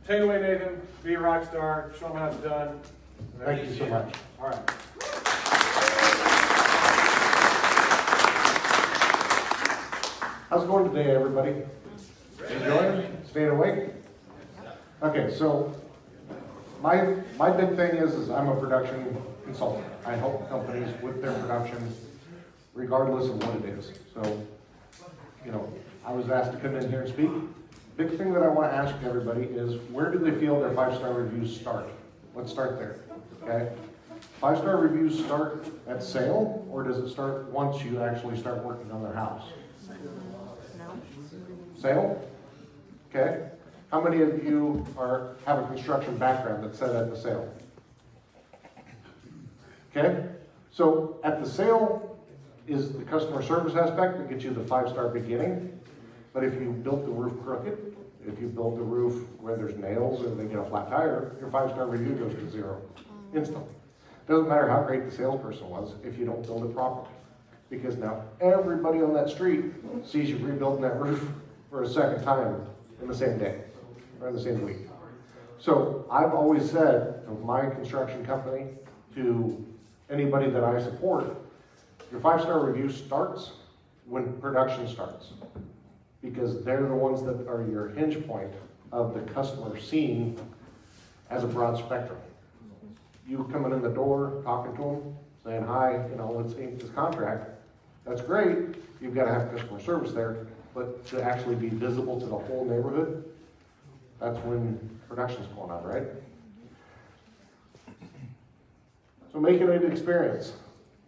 Take it away, Nathan. Be a rock star. Show them how it's done. Thank you so much. All right. How's it going today, everybody? Enjoying it? Staying awake? Okay, so my big thing is I'm a production consultant. I help companies with their production, regardless of what it is. So, you know, I was asked to come in here and speak. Big thing that I want to ask everybody is, where do they feel their 5-star reviews start? Let's start there, okay? 5-star reviews start at sale, or does it start once you actually start working on their house? Sale? Okay. How many of you have a construction background that said at the sale? Okay. So at the sale is the customer service aspect that gets you the 5-star beginning. But if you built the roof crooked, if you built the roof where there's nails and they get a flat tire, your 5-star review goes to 0 instantly. Doesn't matter how great the salesperson was if you don't build it properly. Because now everybody on that street sees you rebuilding that roof for a second time in the same day or in the same week. So I've always said to my construction company, to anybody that I support, your 5-star review starts when production starts, because they're the ones that are your hinge point of the customer seen as a broad spectrum. You coming in the door, talking to them, saying, hi, you know, let's ink this contract. That's great. You've got to have customer service there, but to actually be visible to the whole neighborhood, that's when production's going on, right? So make it an experience.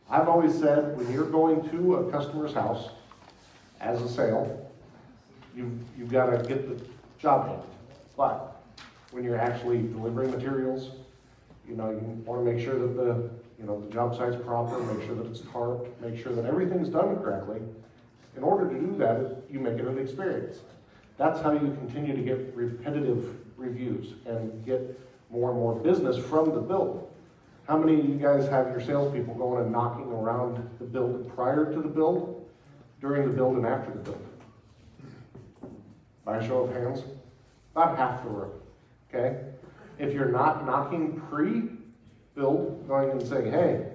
I've always said, when you're going to a customer's house as a sale, you've got to get the job done. But when you're actually delivering materials, you know, you want to make sure that the job site's proper, make sure that it's tarped, make sure that everything's done correctly. In order to do that, you make it an experience. That's how you continue to get repetitive reviews and get more and more business from the build. How many of you guys have your salespeople going and knocking around the build prior to the build, during the build, and after the build? By a show of hands, about half the room, okay? If you're not knocking pre-build, going and saying, hey,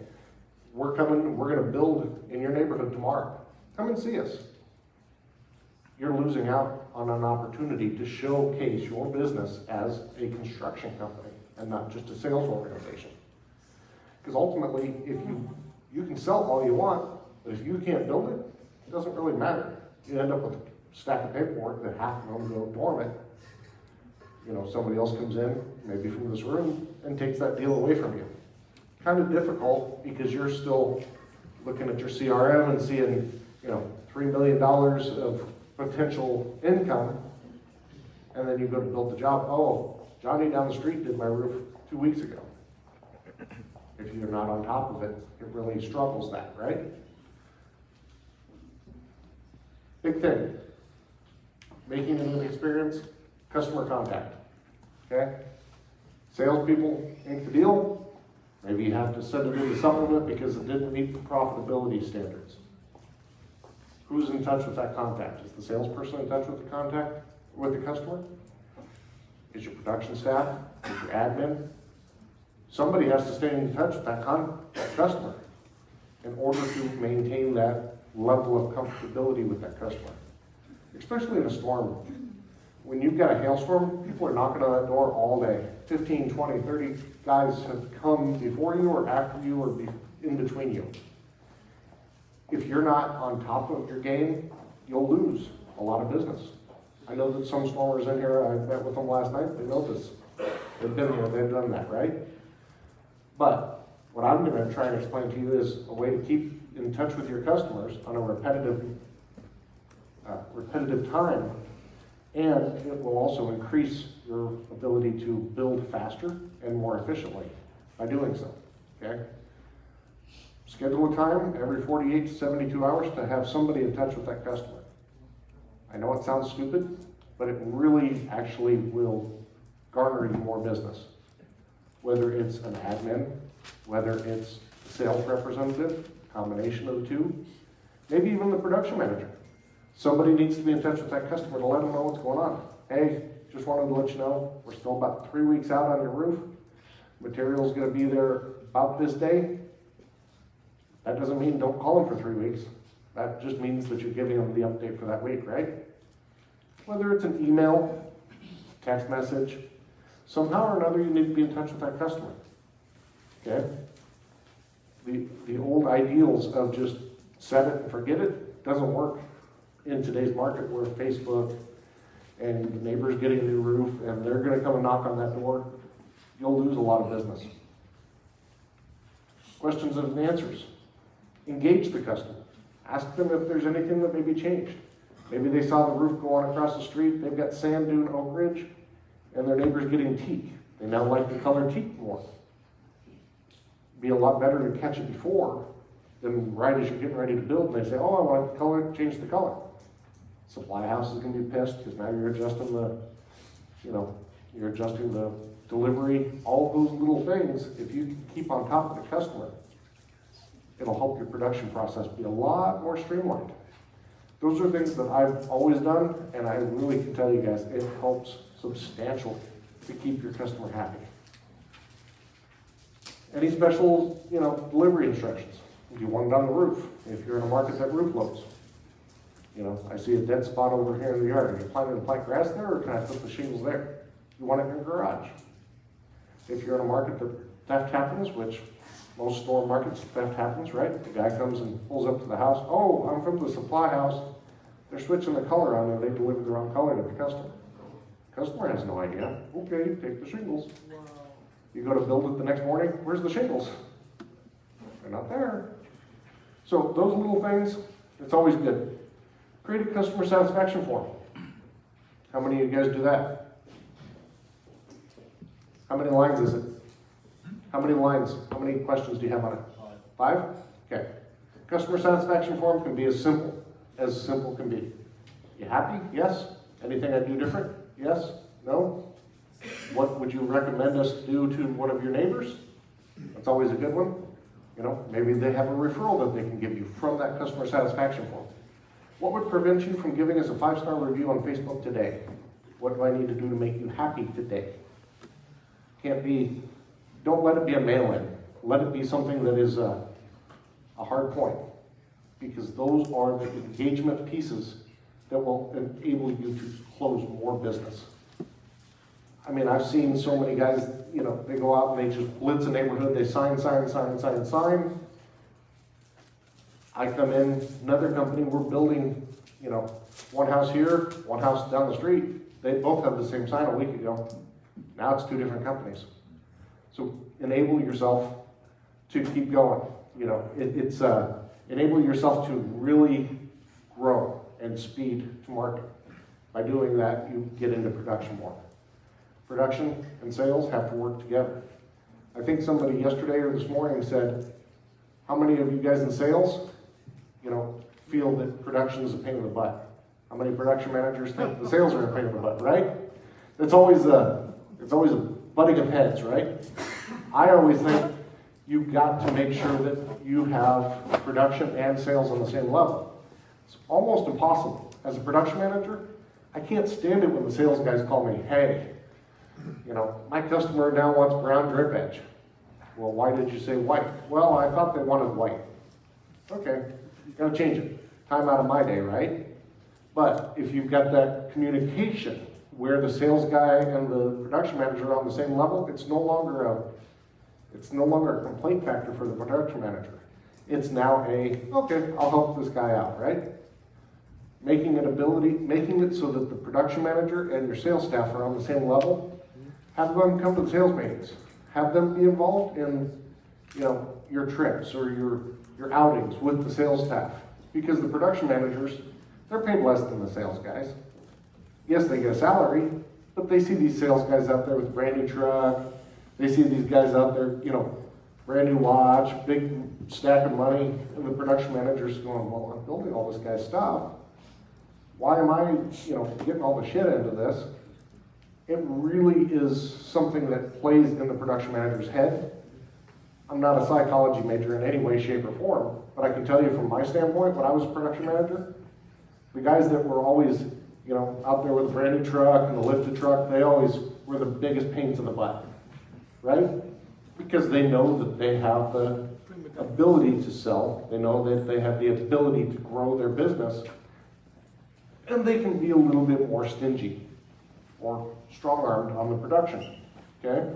we're gonna build in your neighborhood tomorrow. Come and see us. You're losing out on an opportunity to showcase your business as a construction company and not just a sales organization. Because ultimately, if you can sell all you want, but if you can't build it, it doesn't really matter. You end up with a stack of paperwork that half of them go dormant. You know, somebody else comes in, maybe from this room, and takes that deal away from you. Kind of difficult because you're still looking at your CRM and seeing, you know, $3 million of potential income, and then you go to build the job. Oh, Johnny down the street did my roof 2 weeks ago. If you're not on top of it, it really struggles that, right? Big thing. Making it an experience, customer contact, okay? Salespeople ink the deal. Maybe you have to send it in the supplement because it didn't meet the profitability standards. Who's in touch with that contact? Is the salesperson in touch with the customer? Is your production staff? Is your admin? Somebody has to stay in touch with that customer in order to maintain that level of comfortability with that customer. Especially in a storm. When you've got a hailstorm, people are knocking on that door all day. 15, 20, 30 guys have come before you or after you or in between you. If you're not on top of your game, you'll lose a lot of business. I know that some stormers in here, I met with them last night, they know this. They've been here, they've done that, right? But what I'm going to try and explain to you is a way to keep in touch with your customers on a repetitive time, and it will also increase your ability to build faster and more efficiently by doing so, okay? Schedule a time every 48 to 72 hours to have somebody in touch with that customer. I know it sounds stupid, but it really actually will garner you more business. Whether it's an admin, whether it's a sales representative, combination of the two, maybe even the production manager. Somebody needs to be in touch with that customer to let them know what's going on. Hey, just wanted to let you know, we're still about 3 weeks out on your roof. Material's gonna be there about this day. That doesn't mean don't call them for 3 weeks. That just means that you're giving them the update for that week, right? Whether it's an email, text message, somehow or another you need to be in touch with that customer, okay? The old ideals of just set it and forget it doesn't work in today's market where Facebook and the neighbor's getting a new roof and they're gonna come and knock on that door. You'll lose a lot of business. Questions and answers. Engage the customer. Ask them if there's anything that may be changed. Maybe they saw the roof go on across the street, they've got sand dune oak ridge, and their neighbor's getting teak. They now like the color teak more. Be a lot better to catch it before than right as you're getting ready to build and they say, oh, I want the color, change the color. Supply house is gonna be pissed because now you're adjusting the delivery, all those little things. If you keep on top of the customer, it'll help your production process be a lot more streamlined. Those are things that I've always done, and I really can tell you guys, it helps substantially to keep your customer happy. Any special, delivery instructions? Do you want it on the roof? If you're in a market that roof loads. I see a dead spot over here in the yard. Are you planning to plant grass there, or can I put the shingles there? You want it in your garage. If you're in a market that theft happens, which most store markets, theft happens, right? The guy comes and pulls up to the house. Oh, I'm from the supply house. They're switching the color on there. They delivered the wrong color to the customer. The customer has no idea. Okay, take the shingles. Wow. You go to build it the next morning. Where's the shingles? They're not there. So those little things, it's always good. Create a customer satisfaction form. How many of you guys do that? How many lines is it? How many lines? How many questions do you have on it? 5? Okay. Customer satisfaction form can be as simple can be. You happy? Yes. Anything I do different? Yes. No. What would you recommend us to do to one of your neighbors? That's always a good one. Maybe they have a referral that they can give you from that customer satisfaction form. What would prevent you from giving us a 5-star review on Facebook today? What do I need to do to make you happy today? Don't let it be a mail-in. Let it be something that is a hard point, because those are the engagement pieces that will enable you to close more business. I mean, I've seen so many guys, they go out and they just blitz a neighborhood, they sign. I come in, another company, we're building, one house here, one house down the street. They both have the same sign a week ago. Now it's 2 different companies. So enable yourself to keep going. Enable yourself to really grow and speed to market. By doing that, you get into production more. Production and sales have to work together. I think somebody yesterday or this morning said, how many of you guys in sales, feel that production is a pain in the butt? How many production managers think the sales are a pain in the butt, right? It's always a butting of heads, right? I always think you've got to make sure that you have production and sales on the same level. It's almost impossible. As a production manager, I can't stand it when the sales guys call me, hey, my customer now wants brown drip edge. Well, why did you say white? Well, I thought they wanted white. Okay, gotta change it. Time out of my day, right? But if you've got that communication where the sales guy and the production manager are on the same level, it's no longer a complaint factor for the production manager. It's now okay, I'll help this guy out, right? Making it so that the production manager and your sales staff are on the same level. Have them come to the sales meetings. Have them be involved in, your trips or your outings with the sales staff. Because the production managers, they're paid less than the sales guys. Yes, they get a salary, but they see these sales guys out there with a brand new truck. They see these guys out there, brand new watch, big stack of money, and the production manager's going, well, I'm building all this guy's stuff. Why am I, getting all the shit into this? It really is something that plays in the production manager's head. I'm not a psychology major in any way, shape, or form, but I can tell you from my standpoint, when I was a production manager, the guys that were always out there with a brand new truck and a lifted truck, they always were the biggest pains in the butt, right? Because they know that they have the ability to sell, they know that they have the ability to grow their business, and they can be a little bit more stingy or strong-armed on the production, okay?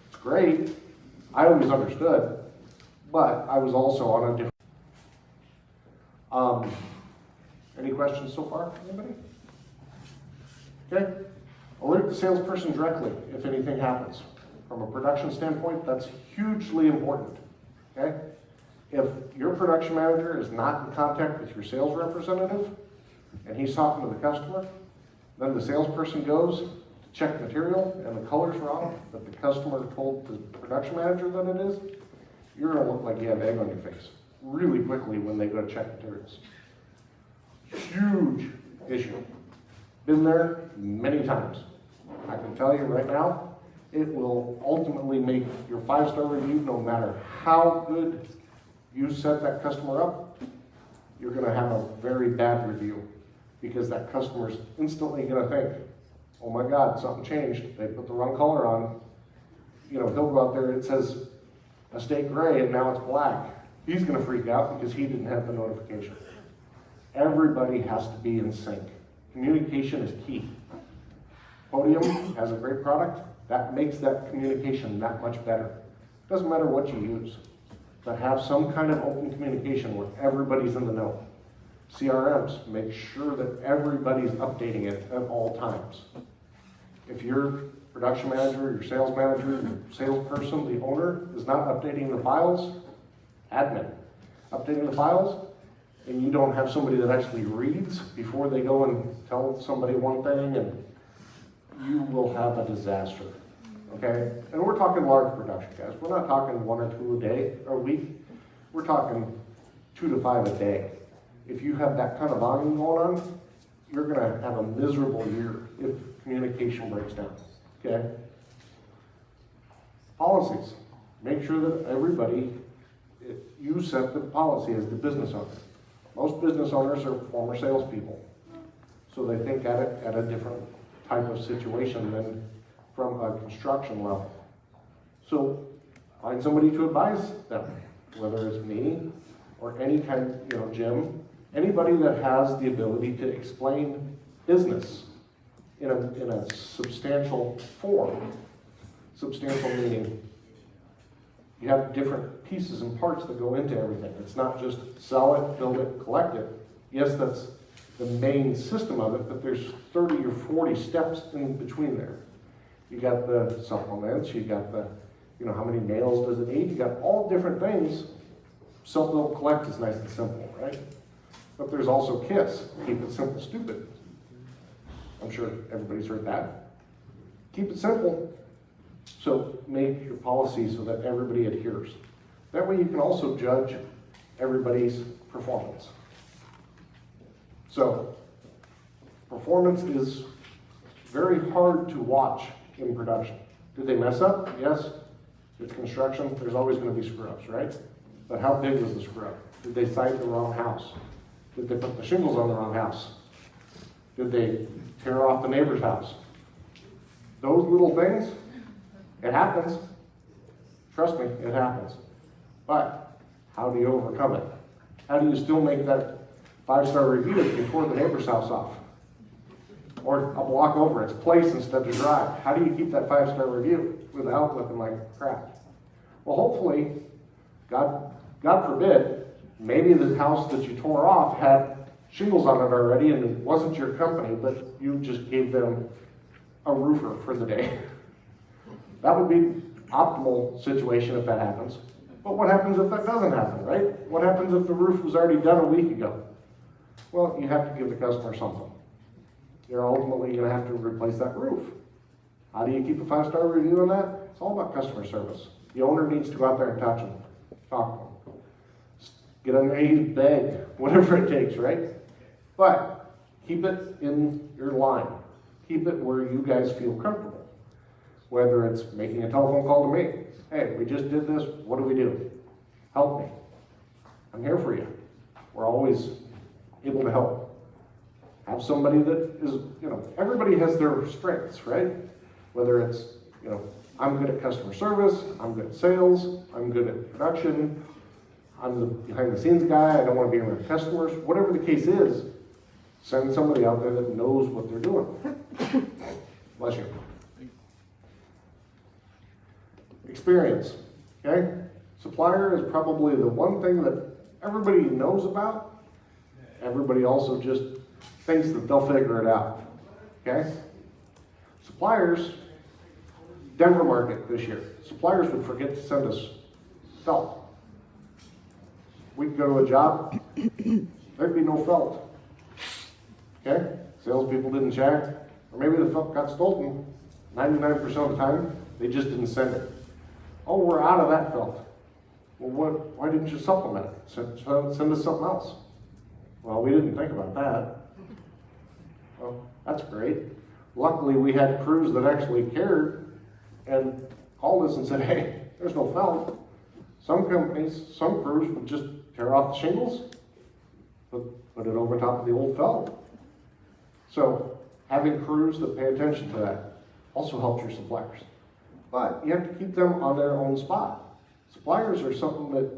It's great. I always understood, but I was also on a different. Any questions so far, anybody? Okay, alert the salesperson directly if anything happens. From a production standpoint, that's hugely important, okay? If your production manager is not in contact with your sales representative and he's talking to the customer, then the salesperson goes to check material and the color's wrong, but the customer told the production manager that it is, you're gonna look like you have egg on your face really quickly when they go to check materials. Huge issue. Been there many times. I can tell you right now, it will ultimately make your 5-star review, no matter how good you set that customer up, you're gonna have a very bad review because that customer's instantly gonna think, oh my God, something changed. They put the wrong color on. He'll go out there, it says estate gray and now it's black. He's gonna freak out because he didn't have the notification. Everybody has to be in sync. Communication is key. Podium has a great product. That makes that communication that much better. Doesn't matter what you use, but have some kind of open communication where everybody's in the know. CRMs, make sure that everybody's updating it at all times. If your production manager, your sales manager, your salesperson, the owner is not updating the files, admin, updating the files, and you don't have somebody that actually reads before they go and tell somebody one thing, and you will have a disaster, okay? And we're talking large production, guys. We're not talking 1 or 2 a day, or a week. We're talking 2 to 5 a day. If you have that kind of volume going on, you're gonna have a miserable year if communication breaks down, okay? Policies. Make sure that everybody, you set the policy as the business owner. Most business owners are former salespeople, so they think at it at a different type of situation than from a construction level. So find somebody to advise them, whether it's me or any kind, Jim, anybody that has the ability to explain business in a substantial form. Substantial meaning you have different pieces and parts that go into everything. It's not just sell it, build it, collect it. Yes, that's the main system of it, but there's 30 or 40 steps in between there. You got the supplements, you got the, how many nails does it need? You got all different things. Self-built collect is nice and simple, right? But there's also KISS, keep it simple, stupid. I'm sure everybody's heard that. Keep it simple. So make your policy so that everybody adheres. That way you can also judge everybody's performance. So performance is very hard to watch in production. Did they mess up? Yes. It's construction, there's always going to be screw-ups, right? But how big was the screw-up? Did they site the wrong house? Did they put the shingles on the wrong house? Did they tear off the neighbor's house? Those little things, it happens. Trust me, it happens. But how do you overcome it? How do you still make that 5-star review if you tore the neighbor's house off? Or a block over, it's place instead of drive. How do you keep that 5-star review without looking like crap? Well, hopefully, God forbid, maybe the house that you tore off had shingles on it already and it wasn't your company, but you just gave them a roofer for the day. That would be optimal situation if that happens. But what happens if that doesn't happen, right? What happens if the roof was already done a week ago? Well, you have to give the customer something. You're ultimately going to have to replace that roof. How do you keep a 5-star review on that? It's all about customer service. The owner needs to go out there and touch them, talk to them, get on their knees, beg, whatever it takes, right? But keep it in your line. Keep it where you guys feel comfortable. Whether it's making a telephone call to me. Hey, we just did this. What do we do? Help me. I'm here for you. We're always able to help. Have somebody that is, everybody has their strengths, right? Whether it's, I'm good at customer service, I'm good at sales, I'm good at production, I'm the behind the scenes guy, I don't want to be around customers. Whatever the case is, send somebody out there that knows what they're doing. Bless you. Experience, okay? Supplier is probably the one thing that everybody knows about. Everybody also just thinks that they'll figure it out, okay? Suppliers, Denver market this year, suppliers would forget to send us felt. We could go to a job, there'd be no felt, okay? Salespeople didn't check, or maybe the felt got stolen 99% of the time, they just didn't send it. Oh, we're out of that felt. Well, why didn't you supplement it? Send us something else. Well, we didn't think about that. Well, that's great. Luckily, we had crews that actually cared and called us and said, hey, there's no felt. Some companies, some crews would just tear off the shingles, put it over top of the old felt. So having crews that pay attention to that also helps your suppliers. But you have to keep them on their own spot. Suppliers are something that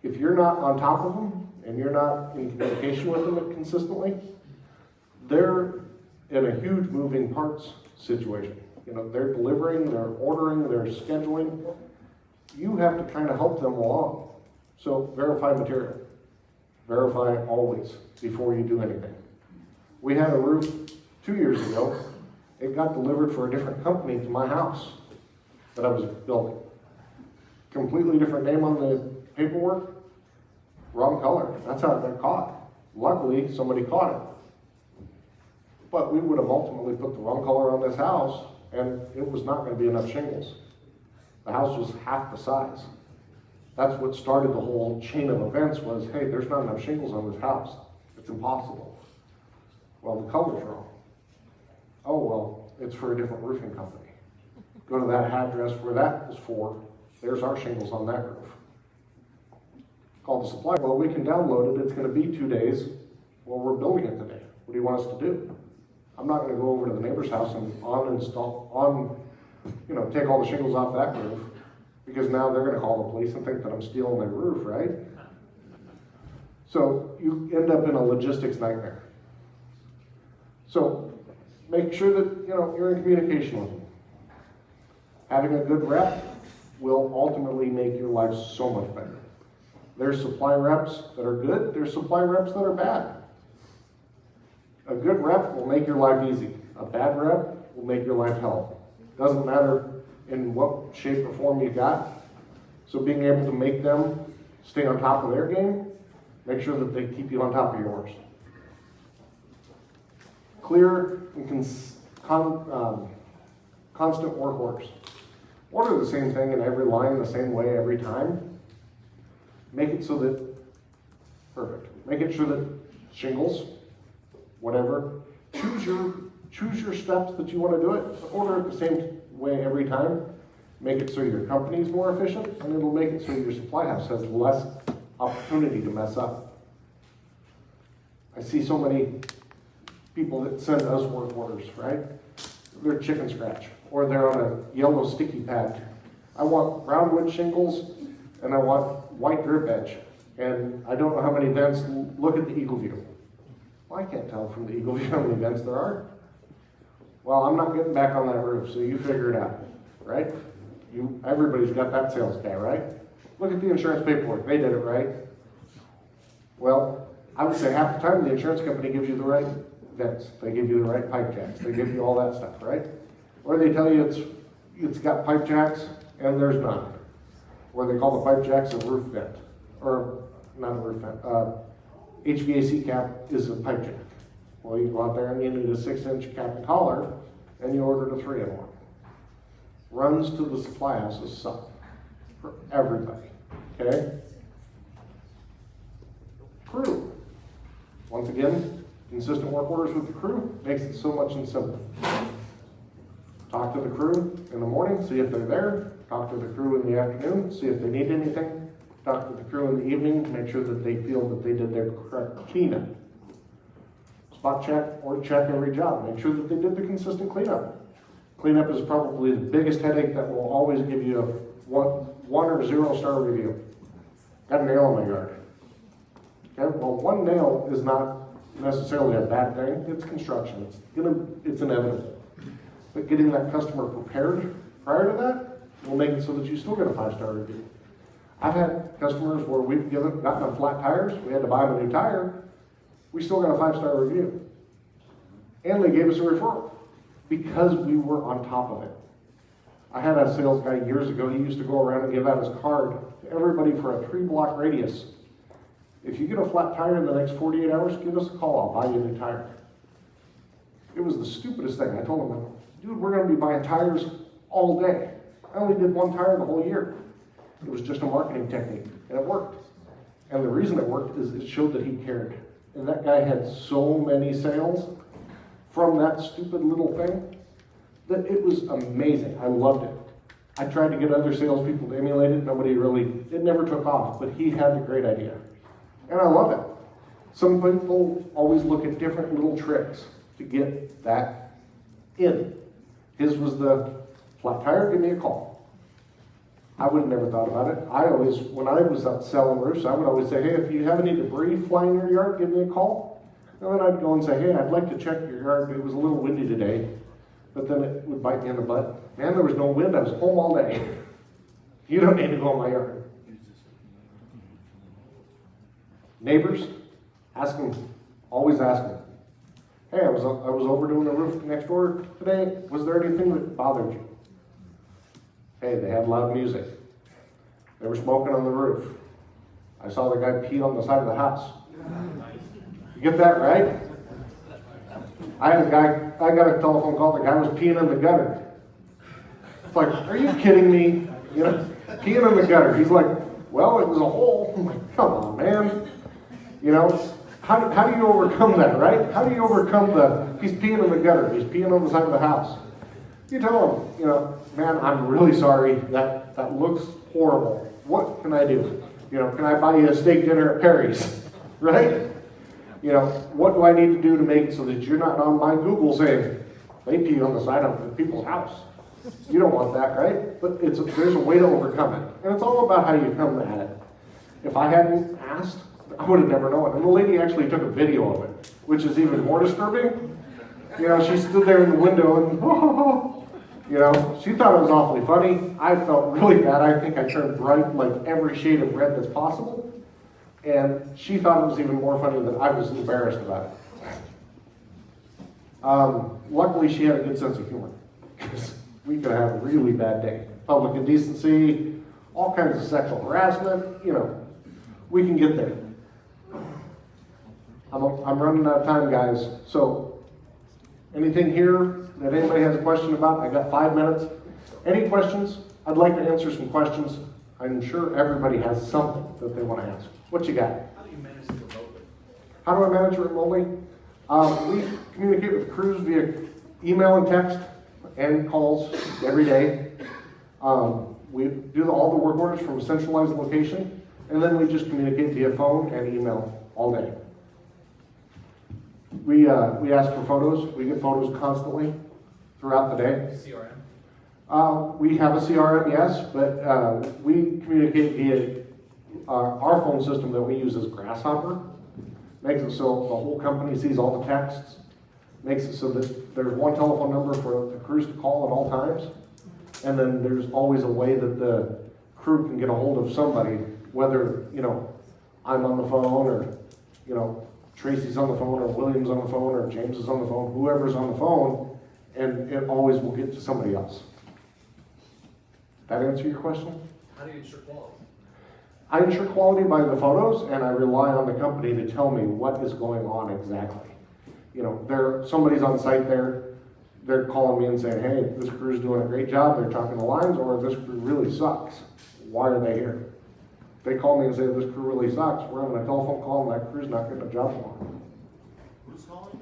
if you're not on top of them and you're not in communication with them consistently, they're in a huge moving parts situation. They're delivering, they're ordering, they're scheduling. You have to kind of help them along. So verify material. Verify always before you do anything. We had a roof 2 years ago. It got delivered for a different company to my house that I was building. Completely different name on the paperwork, wrong color. That's how it got caught. Luckily, somebody caught it. But we would have ultimately put the wrong color on this house, and it was not going to be enough shingles. The house was half the size. That's what started the whole chain of events was, hey, there's not enough shingles on this house. It's impossible. Well, the color's wrong. Oh, well, it's for a different roofing company. Go to that address where that was for. There's our shingles on that roof. Call the supplier. Well, we can download it. It's going to be 2 days. Well, we're building it today. What do you want us to do? I'm not going to go over to the neighbor's house and take all the shingles off that roof, because now they're going to call the police and think that I'm stealing their roof, right? So you end up in a logistics nightmare. So make sure that you're in communication with them. Having a good rep will ultimately make your life so much better. There's supply reps that are good, there's supply reps that are bad. A good rep will make your life easy. A bad rep will make your life hell. Doesn't matter in what shape or form you got. So being able to make them stay on top of their game, make sure that they keep you on top of yours. Clear and constant work orders. Order the same thing in every line the same way every time. Make it so that, perfect. Make it sure that shingles, whatever, choose your steps that you want to do it. Order it the same way every time. Make it so your company's more efficient, and it'll make it so your supply house has less opportunity to mess up. I see so many people that send us work orders, right? They're chicken scratch, or they're on a yellow sticky pad. I want roundwood shingles, and I want white drip edge, and I don't know how many vents. Look at the Eagle View. Well, I can't tell from the Eagle View how many vents there are. Well, I'm not getting back on that roof, so you figure it out, right? Everybody's got that sales guy, right? Look at the insurance paperwork. They did it, right? Well, I would say half the time the insurance company gives you the right vents. They give you the right pipe jacks. They give you all that stuff, right? Or they tell you it's got pipe jacks and there's none. Or they call the pipe jacks a roof vent. Or not a roof vent. HVAC cap is a pipe jack. Well, you go out there and you need a 6-inch cap and collar, and you ordered a 3-in-1. Runs to the supply houses suck for everybody, okay? Crew. Once again, consistent work orders with the crew makes it so much simpler. Talk to the crew in the morning, see if they're there. Talk to the crew in the afternoon, see if they need anything. Talk to the crew in the evening, make sure that they feel that they did their correct cleanup. spot check or check every job. Make sure that they did the consistent cleanup. Cleanup is probably the biggest headache that will always give you a one or 0-star review. Got a nail in my yard. Okay, well, one nail is not necessarily a bad thing. It's construction. It's inevitable. But getting that customer prepared prior to that will make it so that you still get a 5-star review. I've had customers where we've gotten them flat tires. We had to buy them a new tire. We still got a 5-star review. And they gave us a referral because we were on top of it. I had a sales guy years ago. He used to go around and give out his card to everybody for a 3-block radius. If you get a flat tire in the next 48 hours, give us a call. I'll buy you a new tire. It was the stupidest thing. I told him, dude, we're going to be buying tires all day. I only did 1 tire the whole year. It was just a marketing technique, and it worked. And the reason it worked is it showed that he cared. And that guy had so many sales from that stupid little thing that it was amazing. I loved it. I tried to get other salespeople to emulate it. It never took off, but he had the great idea. And I love it. Some people always look at different little tricks to get that in. His was the flat tire, give me a call. I would have never thought about it. When I was out selling roofs, I would always say, hey, if you have any debris flying in your yard, give me a call. And then I'd go and say, hey, I'd like to check your yard. It was a little windy today. But then it would bite me in the butt. Man, there was no wind. I was home all day. You don't need to go in my yard. Neighbors, ask them, always ask them. Hey, I was over doing the roof next door today. Was there anything that bothered you? Hey, they had loud music. They were smoking on the roof. I saw the guy pee on the side of the house. You get that, right? I got a telephone call, the guy was peeing in the gutter. It's like, are you kidding me? You know, peeing in the gutter. He's like, well, it was a hole. I'm like, come on, man. You know, how do you overcome that, right? How do you overcome he's peeing in the gutter, he's peeing on the side of the house. You tell him, you know, man, I'm really sorry, that looks horrible. What can I do? You know, can I buy you a steak dinner at Perry's, right? You know, what do I need to do to make it so that you're not on my Google saying, they pee on the side of people's house. You don't want that, right? But there's a way to overcome it. And it's all about how you come at it. If I hadn't asked, I would have never known. And the lady actually took a video of it, which is even more disturbing. You know, she stood there in the window and, you know, she thought it was awfully funny. I felt really bad. I think I turned bright, like every shade of red that's possible. And she thought it was even more funny than I was embarrassed about it. Luckily, she had a good sense of humor, because we could have a really bad day. Public indecency, all kinds of sexual harassment, you know, we can get there. I'm running out of time, guys. So, anything here that anybody has a question about? I got 5 minutes. Any questions? I'd like to answer some questions. I'm sure everybody has something that they want to ask. What you got? How do you manage it remotely? How do I manage it remotely? We communicate with crews via email and text and calls every day. We do all the work orders from a centralized location, and then we just communicate via phone and email all day. We ask for photos. We get photos constantly throughout the day. CRM? We have a CRM, yes, but we communicate via our phone system that we use is Grasshopper. Makes it so the whole company sees all the texts. Makes it so that there's one telephone number for the crews to call at all times. And then there's always a way that the crew can get a hold of somebody, whether, you know, I'm on the phone or, you know, Tracy's on the phone or William's on the phone or James is on the phone, whoever's on the phone, and it always will get to somebody else. That answer your question? How do you ensure quality? I ensure quality by the photos, and I rely on the company to tell me what is going on exactly. You know, somebody's on site there, they're calling me and saying, hey, this crew's doing a great job, they're talking the lines, or this crew really sucks. Why are they here? They call me and say, this crew really sucks, we're having a telephone call and that crew's not getting a job tomorrow. Who's calling?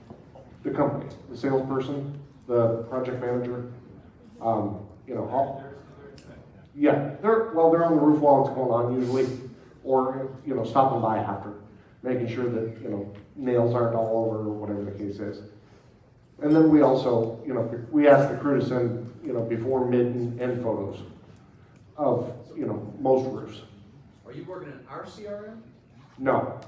The company, the salesperson, the project manager, you know, all. Yeah, they're on the roof while it's going on usually, or, you know, stopping by after. making sure that, you know, nails aren't all over or whatever the case is. And then we also, you know, we ask the crew to send, you know, before, mid, and end photos of, you know, most roofs. Are you working in our CRM? No.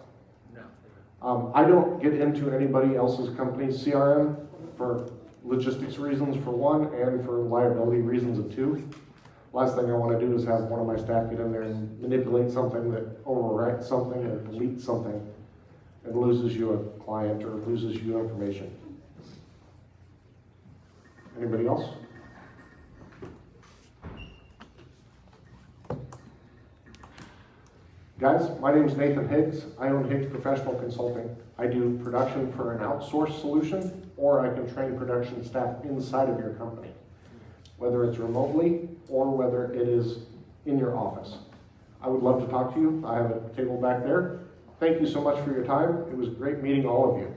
No. I don't get into anybody else's company's CRM for logistics reasons for one, and for liability reasons of two. Last thing I want to do is have one of my staff get in there and manipulate something that overwrites something or deletes something and loses you a client or loses you information. Anybody else? Guys, my name is Nathan Higgs. I own Higgs Professional Consulting. I do production for an outsourced solution, or I can train production staff inside of your company, whether it's remotely or whether it is in your office. I would love to talk to you. I have a table back there. Thank you so much for your time. It was great meeting all of you.